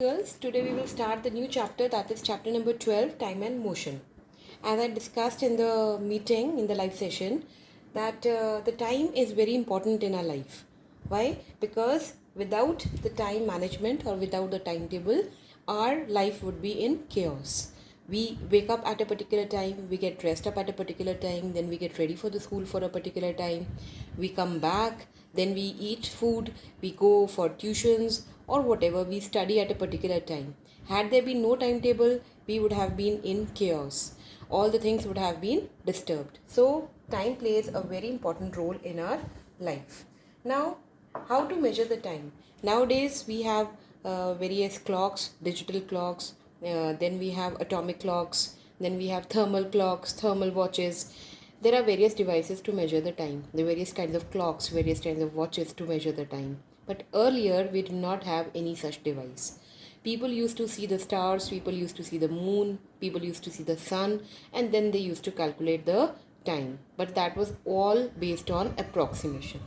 Girls, today we will start the new chapter, that is chapter number 12, Time and Motion. As I discussed in the meeting, in the live session, that the time is very important in our life. Why? Because without the time management or without the timetable, our life would be in chaos. We wake up at a particular time, we get dressed up at a particular time, then we get ready for the school for a particular time, we come back, then we eat food, we go for tuitions or whatever, we study at a particular time. Had there been no timetable, we would have been in chaos. All the things would have been disturbed. So, time plays a very important role in our life. Now, how to measure the time? Nowadays, we have various clocks, digital clocks, then we have atomic clocks, then we have thermal clocks, thermal watches. There are various devices to measure the time. There are various kinds of clocks, various kinds of watches to measure the time. But earlier, we did not have any such device. People used to see the stars, people used to see the moon, people used to see the sun, and then they used to calculate the time. But that was all based on approximation.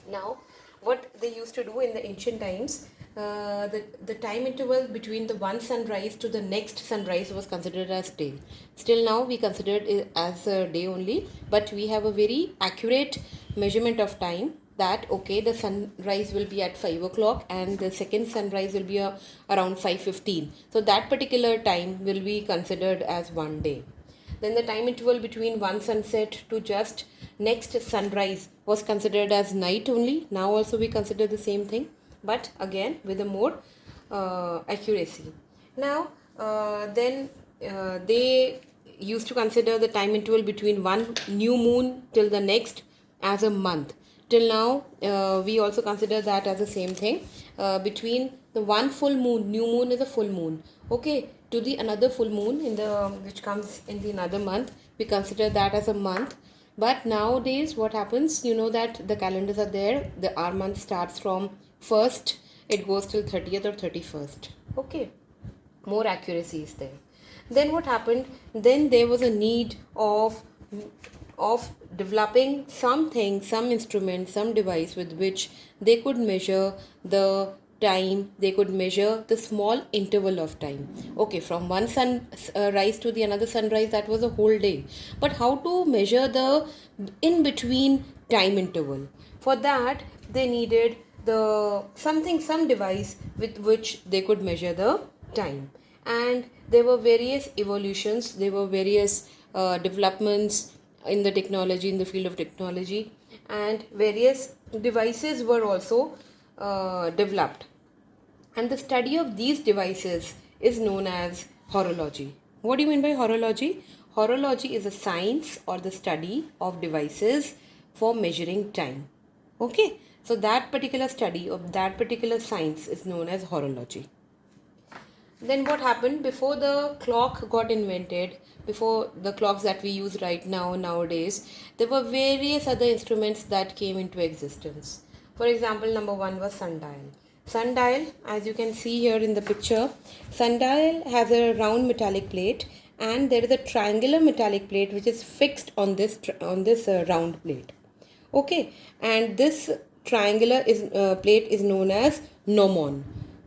Now, what they used to do in the ancient times, the time interval between the one sunrise to the next sunrise was considered as day. Still now we consider it as a day only, but we have a very accurate measurement of time that okay, the sunrise will be at 5 o'clock and the second sunrise will be around 5:15. So that particular time will be considered as one day. Then the time interval between one sunset to just next sunrise was considered as night only. Now also we consider the same thing, but again with a more accuracy. Now they used to consider the time interval between one new moon till the next as a month. Till now we also consider that as the same thing. Between the one full moon, new moon is a full moon, okay, to the another full moon in the which comes in the another month, we consider that as a month. But nowadays what happens, you know that the calendars are there, the our month starts from 1st, it goes till 30th or 31st, okay, more accuracy is there. Then what happened, then there was a need of developing something, some instrument, some device with which they could measure the time, they could measure the small interval of time. Okay, from one sunrise to the another sunrise, that was a whole day. But how to measure the in between time interval? For that, they needed some device with which they could measure the time. And there were various evolutions, there were various developments in the technology, in the field of technology, and various devices were also developed. And the study of these devices is known as horology. What do you mean by horology? Horology is a science or the study of devices for measuring time. Okay, so that particular study of that particular science is known as horology. Then what happened, before the clock got invented, before the clocks that we use right now nowadays, there were various other instruments that came into existence. For example, number one was sundial. Sundial, as you can see here in the picture, sundial has a round metallic plate and there is a triangular metallic plate which is fixed on this round plate. Okay, and this triangular plate is known as gnomon.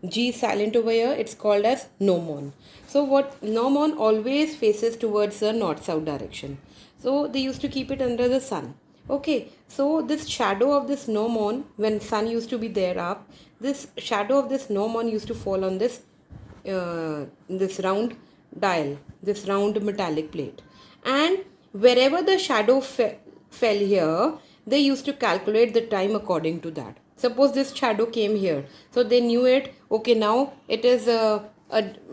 G is silent over here, it's called as gnomon. So what gnomon always faces towards the north-south direction. So they used to keep it under the sun. Okay, so this shadow of this gnomon, when sun used to be there up, this shadow of this gnomon used to fall on this round dial, this round metallic plate. And wherever the shadow fell here, they used to calculate the time according to that. Suppose this shadow came here, so they knew it, okay, now it is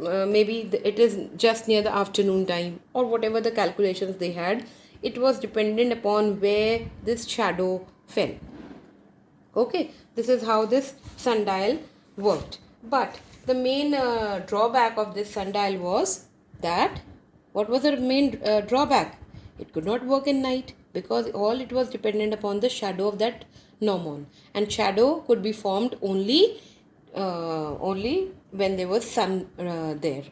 maybe it is just near the afternoon time, or whatever the calculations they had, it was dependent upon where this shadow fell. Okay, this is how this sundial worked. But the main drawback of this sundial was that, what was the main drawback? It could not work in night because all it was dependent upon the shadow of that gnomon, and shadow could be formed only when there was sun there.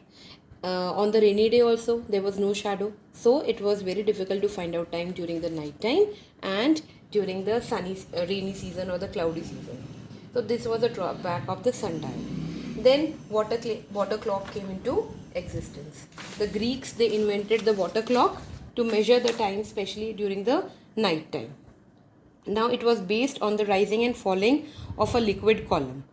On the rainy day also there was no shadow, so it was very difficult to find out time during the night time and during the sunny rainy season or the cloudy season. So this was a drawback of the sundial. Then water clock came into existence. The Greeks, they invented the water clock to measure the time, especially during the night time. Now it was based on the rising and falling of a liquid column.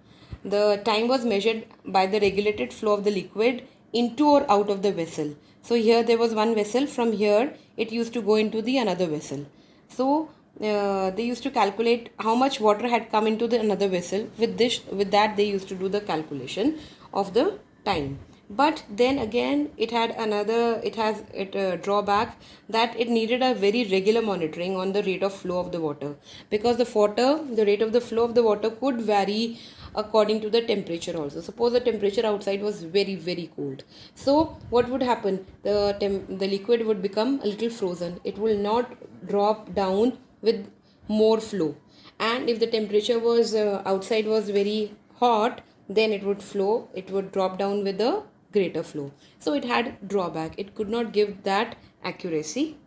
The time was measured by the regulated flow of the liquid into or out of the vessel. So here there was one vessel, from here it used to go into the another vessel. So they used to calculate how much water had come into the another vessel. With that they used to do the calculation of the time. But then again it has a drawback, that it needed a very regular monitoring on the rate of flow of the water, because the rate of the flow of the water could vary according to the temperature also. Suppose the temperature outside was very very cold, so what would happen, the liquid would become a little frozen, it will not drop down with more flow. And if the temperature was outside was very hot, then it would drop down with a greater flow. So it had drawback, it could not give that accuracy.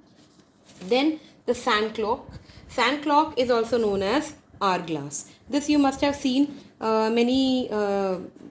Then the sand clock is also known as hourglass. This you must have seen, many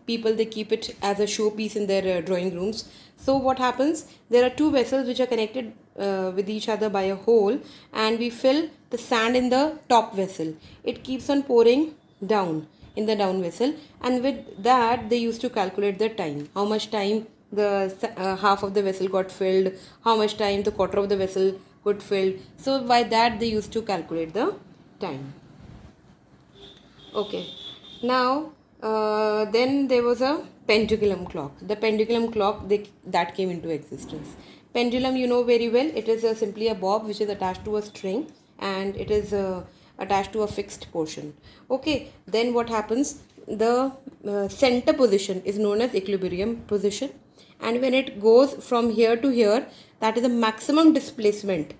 people, they keep it as a showpiece in their drawing rooms. So what happens, there are two vessels which are connected with each other by a hole, and we fill the sand in the top vessel. It keeps on pouring down in the down vessel, and with that they used to calculate the time, how much time the half of the vessel got filled, how much time the quarter of the vessel got filled. So by that they used to calculate the time. Okay, now then there was a pendulum clock. The pendulum clock, that came into existence. Pendulum, you know very well, it is simply a bob which is attached to a string, and it is attached to a fixed portion. Okay, then what happens, the center position is known as equilibrium position, and when it goes from here to here, that is the maximum displacement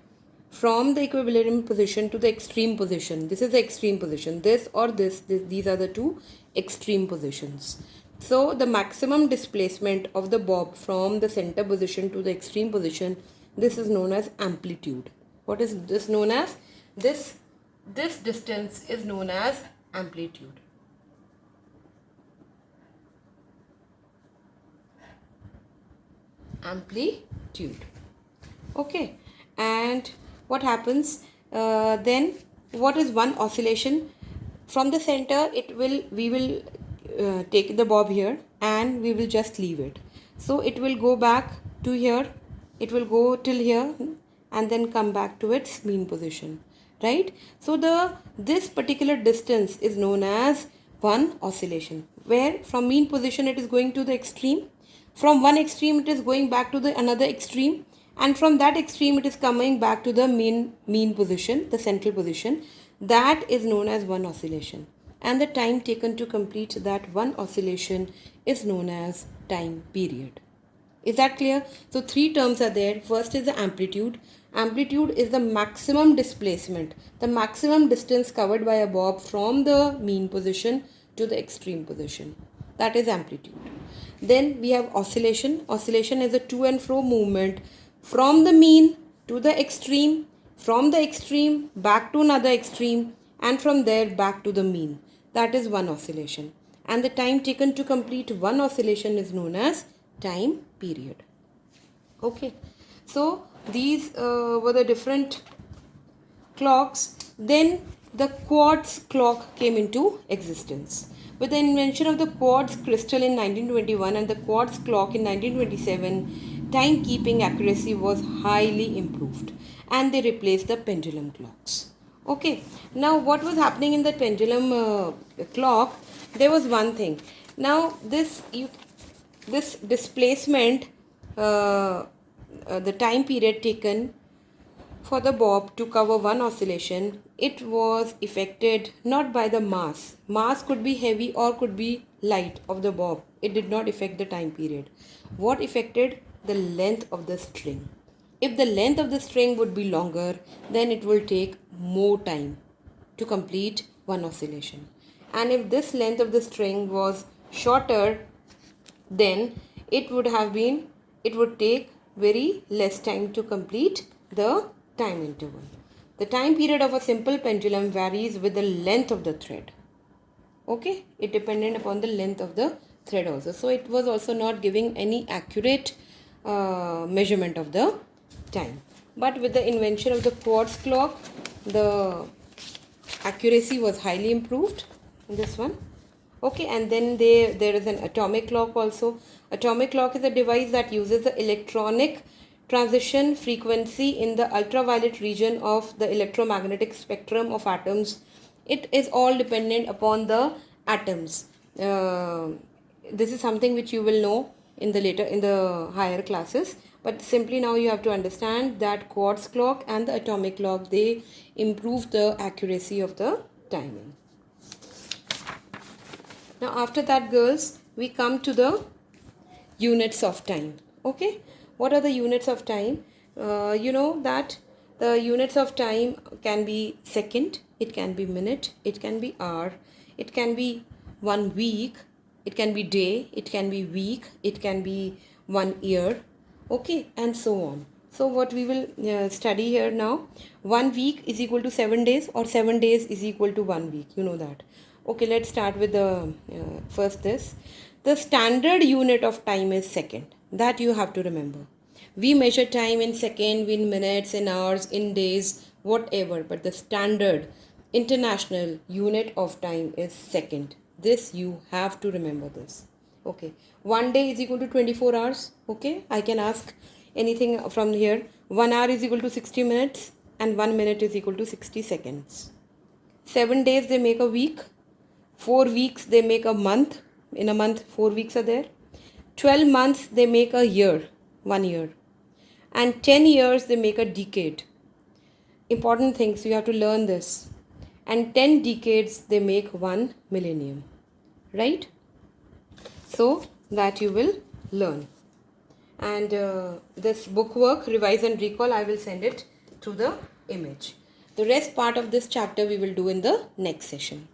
from the equilibrium position to the extreme position. This is the extreme position, this or this, these are the two extreme positions. So the maximum displacement of the bob from the center position to the extreme position, this is known as amplitude. What is this known as? This distance is known as amplitude. Amplitude. Okay, and what happens then, what is one oscillation? From the center, we will take the bob here and we will just leave it. So it will go back to here, it will go till here and then come back to its mean position, right? So this particular distance is known as one oscillation, where from mean position it is going to the extreme, from one extreme it is going back to the another extreme, and from that extreme it is coming back to the mean position, the central position. That is known as one oscillation, and the time taken to complete that one oscillation is known as time period. Is that clear? So three terms are there. First is the amplitude. Amplitude is the maximum displacement, the maximum distance covered by a bob from the mean position to the extreme position. That is amplitude. Then we have oscillation. Oscillation is a to and fro movement from the mean to the extreme, from the extreme back to another extreme, and from there back to the mean. That is one oscillation. And the time taken to complete one oscillation is known as time period. Okay, so these were the different clocks. Then the quartz clock came into existence. With the invention of the quartz crystal in 1921 and the quartz clock in 1927, timekeeping accuracy was highly improved, and they replaced the pendulum clocks. Okay, now what was happening in the pendulum clock? There was one thing. Now this displacement, the time period taken for the bob to cover one oscillation, it was affected not by the mass. Mass could be heavy or could be light of the bob. It did not affect the time period. What affected? The length of the string. If the length of the string would be longer, then it will take more time to complete one oscillation. And if this length of the string was shorter, then it would take very less time to complete the time interval. The time period of a simple pendulum varies with the length of the thread. Okay, it depended upon the length of the thread also. So it was also not giving any accurate measurement of the time. But with the invention of the quartz clock, the accuracy was highly improved in this one. Okay, and then there is an atomic clock also. Atomic clock is a device that uses the electronic transition frequency in the ultraviolet region of the electromagnetic spectrum of atoms. It is all dependent upon the atoms. This is something which you will know in the higher classes, but simply now you have to understand that quartz clock and the atomic clock, they improve the accuracy of the timing. Now after that, girls, we come to the units of time. Okay, what are the units of time? You know that the units of time can be second, it can be minute, it can be hour, it can be 1 week, it can be day, it can be week, it can be 1 year, okay, and so on. So what we will study here now, 1 week is equal to 7 days, or 7 days is equal to 1 week, you know that. Okay, let's start with the first this. The standard unit of time is second. That you have to remember. We measure time in seconds, in minutes, in hours, in days, whatever. But the standard international unit of time is second. This you have to remember this. Okay. 1 day is equal to 24 hours. Okay. I can ask anything from here. 1 hour is equal to 60 minutes and 1 minute is equal to 60 seconds. 7 days they make a week. 4 weeks they make a month. In a month 4 weeks are there. 12 months they make a year, 1 year. And 10 years they make a decade. Important things, you have to learn this. And 10 decades they make 1 millennium. Right? So that you will learn. And this bookwork, revise and recall, I will send it through the image. The rest part of this chapter we will do in the next session.